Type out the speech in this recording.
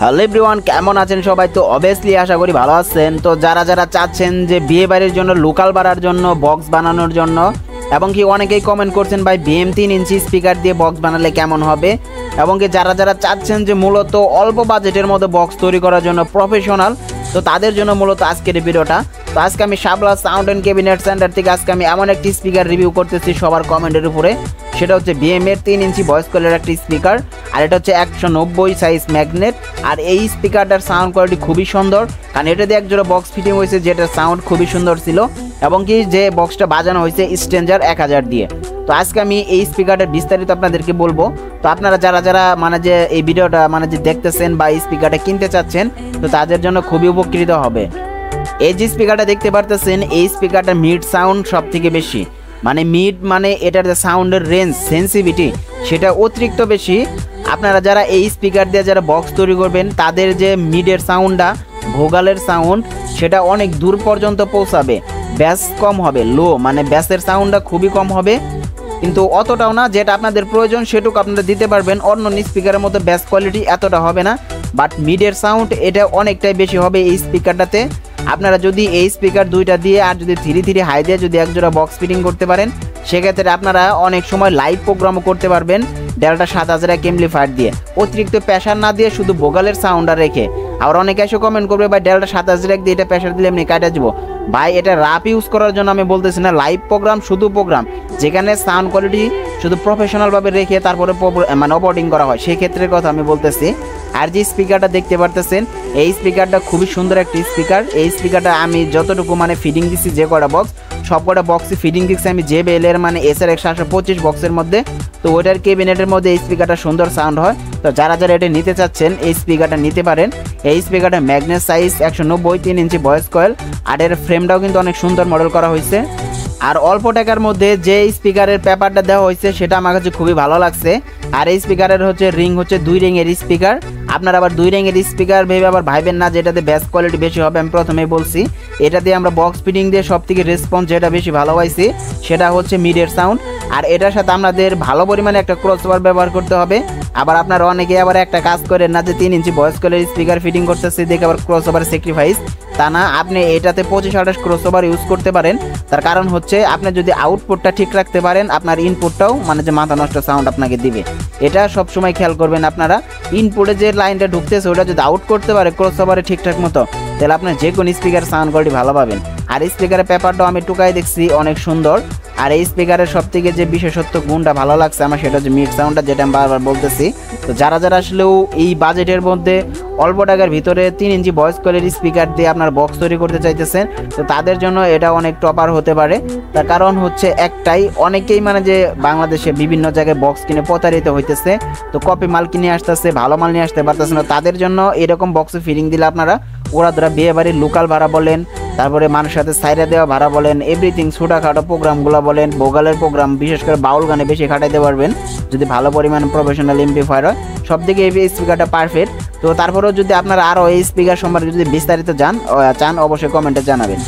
Hello everyone, কেমন আছেন সবাই? তো অবভিয়াসলি আশা করি ভালো আছেন। তো যারা যারা চাচ্ছেন যে বিয়ে বাড়ির জন্য লোকাল বাড়ার জন্য বক্স বানানোর জন্য, এবং কি অনেকেই কমেন্ট করছেন ভাই BM 3 ইঞ্চি স্পিকার দিয়ে বক্স বানালে কেমন হবে, এবং কি যারা যারা চাচ্ছেন যে মূলত অল্প বাজেটের মধ্যে বক্স তৈরি করার জন্য প্রফেশনাল, তো তাদের জন্য মূলত আজকের এই ভিডিওটা। তো আজকে আমি শাবলা সাউন্ড অ্যান্ড ক্যাবিনেট সেন্টার থেকে আজকে আমি এমন একটি স্পিকার রিভিউ করতেছি সবার কমেন্টের উপরে। সেটা হচ্ছে BM এর 3 ইঞ্চি ভয়েস কলের একটি স্পিকার, আর এটা হচ্ছে 190 সাইজ ম্যাগনেট। আর এই স্পিকারটার সাউন্ড কোয়ালিটি খুবই সুন্দর, কারণ এটা দিয়ে একজোড়া বক্স ফিটিং হয়েছে যেটার সাউন্ড খুবই সুন্দর ছিল, এবং কি যে বক্সটা বাজানো হয়েছে স্ট্রেঞ্জার 1000 দিয়ে। তো আজকে আমি এই স্পিকারটার বিস্তারিত আপনাদেরকে বলবো। তো আপনারা যারা যারা যে এই ভিডিওটা যে দেখতেছেন বা এই স্পিকারটা কিনতে চাচ্ছেন, তো তাদের জন্য খুবই উপকৃত হবে। এই যে স্পিকারটা দেখতে পারতেছেন, এই স্পিকারটা মিড সাউন্ড সব থেকে বেশি, মিড এটার যে সাউন্ডের রেঞ্জ সেন্সিভিটি সেটা অতিরিক্ত বেশি। আপনারা যারা এই স্পিকার দিয়ে যারা বক্স তৈরি করবেন, তাদের যে মিডের সাউন্ডটা, ভোকালের সাউন্ড, সেটা অনেক দূর পর্যন্ত পৌঁছাবে। ব্যাস কম হবে, লো ব্যাসের সাউন্ডটা খুবই কম হবে, কিন্তু অতটাও না যেটা আপনাদের প্রয়োজন সেটুকু আপনারা দিতে পারবেন। অন্য স্পিকারের মতো ব্যাস কোয়ালিটি এতটা হবে না, বাট মিডের সাউন্ড এটা অনেকটাই বেশি হবে এই স্পিকারটাতে। আপনারা যদি এই স্পিকার দুইটা দিয়ে আর যদি ধীরে ধীরে হাই দিয়ে যদি একজোড়া বক্স ফিটিং করতে পারেন, সেক্ষেত্রে আপনারা অনেক সময় লাইভ প্রোগ্রামও করতে পারবেন ডেল্টা 7000 এমপ্লিফায়ার দিয়ে, অতিরিক্ত প্রেশার না দিয়ে শুধু ভোকালের সাউন্ডটা রেখে। আবার অনেকে এসে কমেন্ট করবে ভাই ডেল্টা 7000 দিয়ে এটা প্রেশার দিলে এমনি কাটা যাবো। ভাই এটা রাপ ইউজ করার জন্য আমি বলতেছি না, লাইভ প্রোগ্রাম, শুধু প্রোগ্রাম যেখানে সাউন্ড কোয়ালিটি শুধু প্রফেশনালভাবে রেখে তারপরে অপারেটিং করা হয়, সেই ক্ষেত্রের কথা আমি বলতেছি। আর যে স্পিকারটা দেখতে পারতেছেন, এই স্পিকারটা খুবই সুন্দর একটি স্পিকার। এই স্পিকারটা আমি যতটুকু ফিটিং দিচ্ছি, যে কটা বক্স, সব কটা বক্সে ফিটিং দিচ্ছি আমি JBL এর SR 125 বক্সের মধ্যে। তো ওইটার ক্যাবিনেটের মধ্যে এই স্পিকারটা সুন্দর সাউন্ড হয়। তো যারা যারা এটা নিতে চাচ্ছেন এই স্পিকারটা নিতে পারেন। এই স্পিকারটা magnet size 190 3 inch voice coil, আর এর ফ্রেমটাও কিন্তু অনেক সুন্দর মডেল করা হয়েছে। আর অল্প টাকার মধ্যে যে স্পিকারের পেপারটা দেওয়া হয়েছে সেটা আমার কাছে খুবই ভালো লাগছে। আর এই স্পিকারের রিং হচ্ছে 2 রিংয়ের স্পিকার। আপনারা আবার 2 রিংয়ের স্পিকার ভেবে আবার ভাইবেন না যেটাতে ব্যাস কোয়ালিটি বেশি হবে। আমি প্রথমেই বলছি, এটা দিয়ে আমরা বক্স ফিটিং দিয়ে সব থেকে রেসপন্স যেটা বেশি ভালো পাইছি সেটা হচ্ছে মিডের সাউন্ড। আর এটার সাথে আপনাদের ভালো পরিমাণে একটা ক্রসওভার ব্যবহার করতে হবে। আবার আপনারা অনেকে আবার একটা কাজ করেন না যে 3 ইঞ্চি ভয়েস কলের স্পিকার ফিটিং করতেছে দেখে আবার ক্রসওভার স্যাক্রিফাইস, তা না। আপনি এটাতে 25-28 ক্রসওভার ইউজ করতে পারেন। তার কারণ হচ্ছে আপনি যদি আউটপুটটা ঠিক রাখতে পারেন, আপনার ইনপুটটাও যে মাথা নষ্ট সাউন্ড আপনাকে দিবে। এটা সব সময় খেয়াল করবেন। আপনারা ইনপুটে যে লাইনটা ঢুকতেছে ওটা যদি আউট করতে পারে ক্রসওভারে ঠিকঠাক মতো, তাহলে আপনার যে কোনো স্পিকার সাউন্ড কোয়ালিটি ভালো পাবেন। আর এই স্পিকারের পেপারটাও আমি টুকাই দেখছি, অনেক সুন্দর। আর এই স্পিকারের সব থেকে যে বিশেষত্ব গুণটা ভালো লাগছে আমার, সেটা হচ্ছে মিড সাউন্ডটা, যেটা আমি বারবার বলতেছি। তো যারা যারা আসলেও এই বাজেটের মধ্যে অল্প টাকার ভিতরে 3 ইঞ্চি ভয়েস কলের স্পিকার দিয়ে আপনার বক্স তৈরি করতে চাইতেছেন, তো তাদের জন্য এটা অনেক টপার হতে পারে। তার কারণ হচ্ছে একটাই, অনেকেই যে বাংলাদেশে বিভিন্ন জায়গায় বক্স কিনে প্রতারিত হইতেছে, তো কপি মাল কিনে আসতেছে, ভালো মাল নিয়ে আসতে পারতেছে না। তাদের জন্য এরকম বক্সে ফিটিং দিলে আপনারা ওরা ধরা বিয়ে বাড়ির লোকাল ভাড়া বলেন, তারপরে মানুষের সাথে সাইরা দেওয়া ভাড়া বলেন, এভরিথিং ছোটোখাটো প্রোগ্রামগুলো বলেন, ভোকালের প্রোগ্রাম, বিশেষ করে বাউল গানে বেশি খাটাইতে পারবেন যদি ভালো পরিমাণে প্রফেশনাল এমপ্লিফায়ার হয়। সব দিকে এই স্পিকারটা পারফেক্ট। তো তারপরেও যদি আপনারা আরও এই স্পিকার সম্পর্কে যদি বিস্তারিত চান অবশ্যই কমেন্টে জানাবেন।